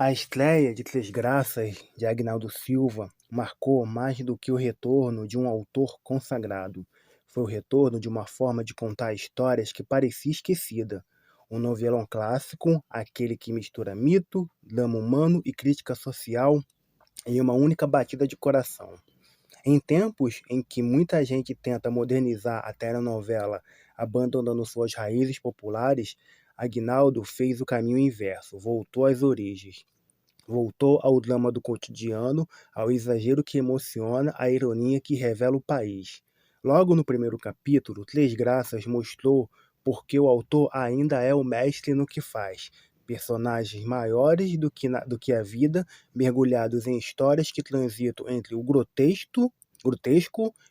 A estreia de Três Graças, de Agnaldo Silva, marcou mais do que o retorno de um autor consagrado. Foi o retorno de uma forma de contar histórias que parecia esquecida. Um novelão clássico, aquele que mistura mito, drama humano e crítica social em uma única batida de coração. Em tempos em que muita gente tenta modernizar a telenovela, abandonando suas raízes populares, Agnaldo fez o caminho inverso, voltou às origens. Voltou ao drama do cotidiano, ao exagero que emociona, à ironia que revela o país. Logo no primeiro capítulo, Três Graças mostrou por que o autor ainda é o mestre no que faz. Personagens maiores do que a vida, mergulhados em histórias que transitam entre o grotesco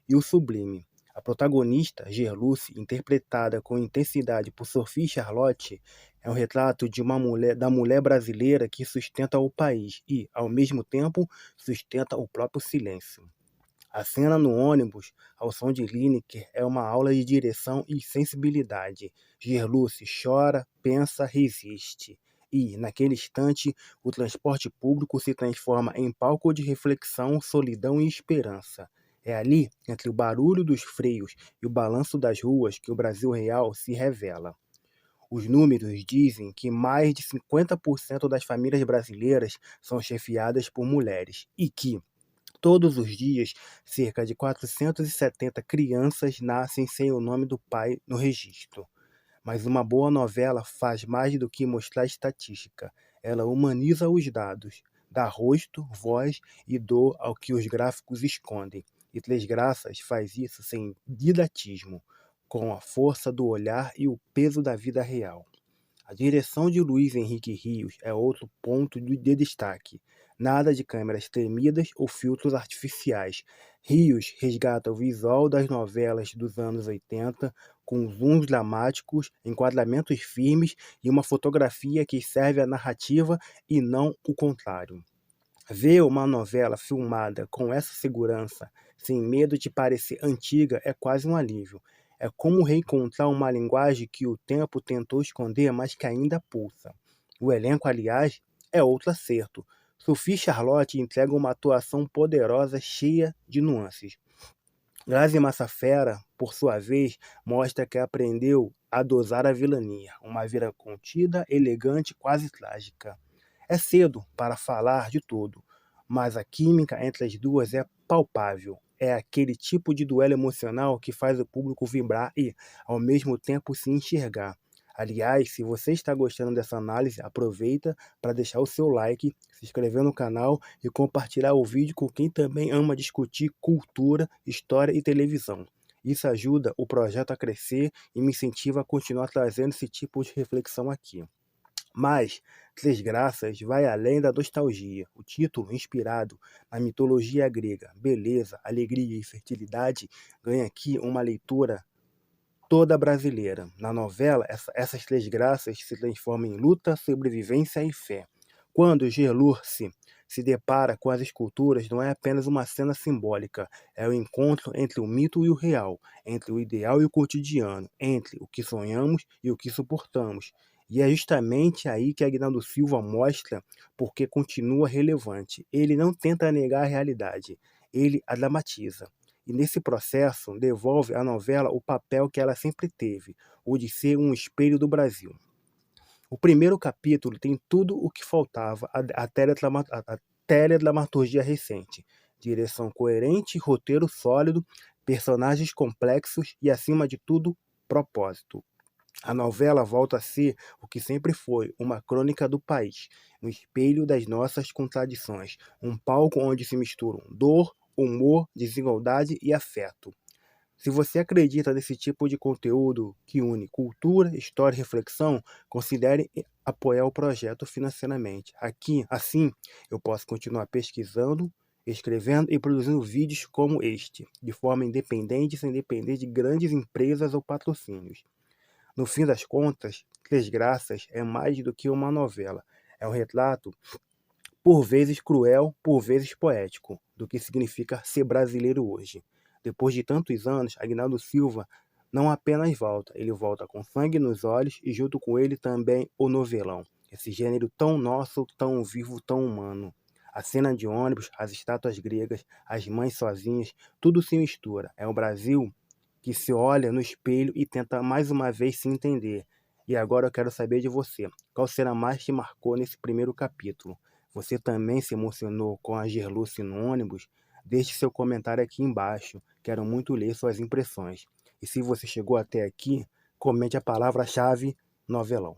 e o sublime. A protagonista, Gerluce, interpretada com intensidade por Sophie Charlotte, é um retrato de da mulher brasileira que sustenta o país e, ao mesmo tempo, sustenta o próprio silêncio. A cena no ônibus, ao som de Lineker, é uma aula de direção e sensibilidade. Gerluce chora, pensa, resiste. E, naquele instante, o transporte público se transforma em palco de reflexão, solidão e esperança. É ali, entre o barulho dos freios e o balanço das ruas, que o Brasil real se revela. Os números dizem que mais de 50% das famílias brasileiras são chefiadas por mulheres e que, todos os dias, cerca de 470 crianças nascem sem o nome do pai no registro. Mas uma boa novela faz mais do que mostrar estatística. Ela humaniza os dados, dá rosto, voz e dor ao que os gráficos escondem. E Três Graças faz isso sem didatismo, com a força do olhar e o peso da vida real. A direção de Luiz Henrique Rios é outro ponto de destaque. Nada de câmeras tremidas ou filtros artificiais. Rios resgata o visual das novelas dos anos 80, com zooms dramáticos, enquadramentos firmes e uma fotografia que serve à narrativa e não o contrário. Ver uma novela filmada com essa segurança, sem medo de parecer antiga, é quase um alívio. É como reencontrar uma linguagem que o tempo tentou esconder, mas que ainda pulsa. O elenco, aliás, é outro acerto. Sophie Charlotte entrega uma atuação poderosa, cheia de nuances. Grazi Massafera, por sua vez, mostra que aprendeu a dosar a vilania, uma vira contida, elegante, quase trágica. É cedo para falar de tudo, mas a química entre as duas é palpável. É aquele tipo de duelo emocional que faz o público vibrar e, ao mesmo tempo, se enxergar. Aliás, se você está gostando dessa análise, aproveita para deixar o seu like, se inscrever no canal e compartilhar o vídeo com quem também ama discutir cultura, história e televisão. Isso ajuda o projeto a crescer e me incentiva a continuar trazendo esse tipo de reflexão aqui. Mas Três Graças vai além da nostalgia. O título, inspirado na mitologia grega, beleza, alegria e fertilidade, ganha aqui uma leitura toda brasileira. Na novela, essas três graças se transformam em luta, sobrevivência e fé. Quando Gerlurce se depara com as esculturas, não é apenas uma cena simbólica, é o encontro entre o mito e o real, entre o ideal e o cotidiano, entre o que sonhamos e o que suportamos. E é justamente aí que Agnaldo Silva mostra porque continua relevante. Ele não tenta negar a realidade, ele a dramatiza. E nesse processo devolve à novela o papel que ela sempre teve, o de ser um espelho do Brasil. O primeiro capítulo tem tudo o que faltava a teledramaturgia recente. Direção coerente, roteiro sólido, personagens complexos e, acima de tudo, propósito. A novela volta a ser o que sempre foi, uma crônica do país, um espelho das nossas contradições, um palco onde se misturam dor, humor, desigualdade e afeto. Se você acredita nesse tipo de conteúdo que une cultura, história e reflexão, considere apoiar o projeto financeiramente. Aqui, assim, eu posso continuar pesquisando, escrevendo e produzindo vídeos como este, de forma independente, sem depender de grandes empresas ou patrocínios. No fim das contas, Três Graças é mais do que uma novela. É um retrato, por vezes cruel, por vezes poético, do que significa ser brasileiro hoje. Depois de tantos anos, Agnaldo Silva não apenas volta, ele volta com sangue nos olhos e junto com ele também o novelão. Esse gênero tão nosso, tão vivo, tão humano. A cena de ônibus, as estátuas gregas, as mães sozinhas, tudo se mistura. É o Brasil que se olha no espelho e tenta mais uma vez se entender. E agora eu quero saber de você. Qual cena mais te marcou nesse primeiro capítulo? Você também se emocionou com a Gerluce no ônibus? Deixe seu comentário aqui embaixo. Quero muito ler suas impressões. E se você chegou até aqui, comente a palavra-chave novelão.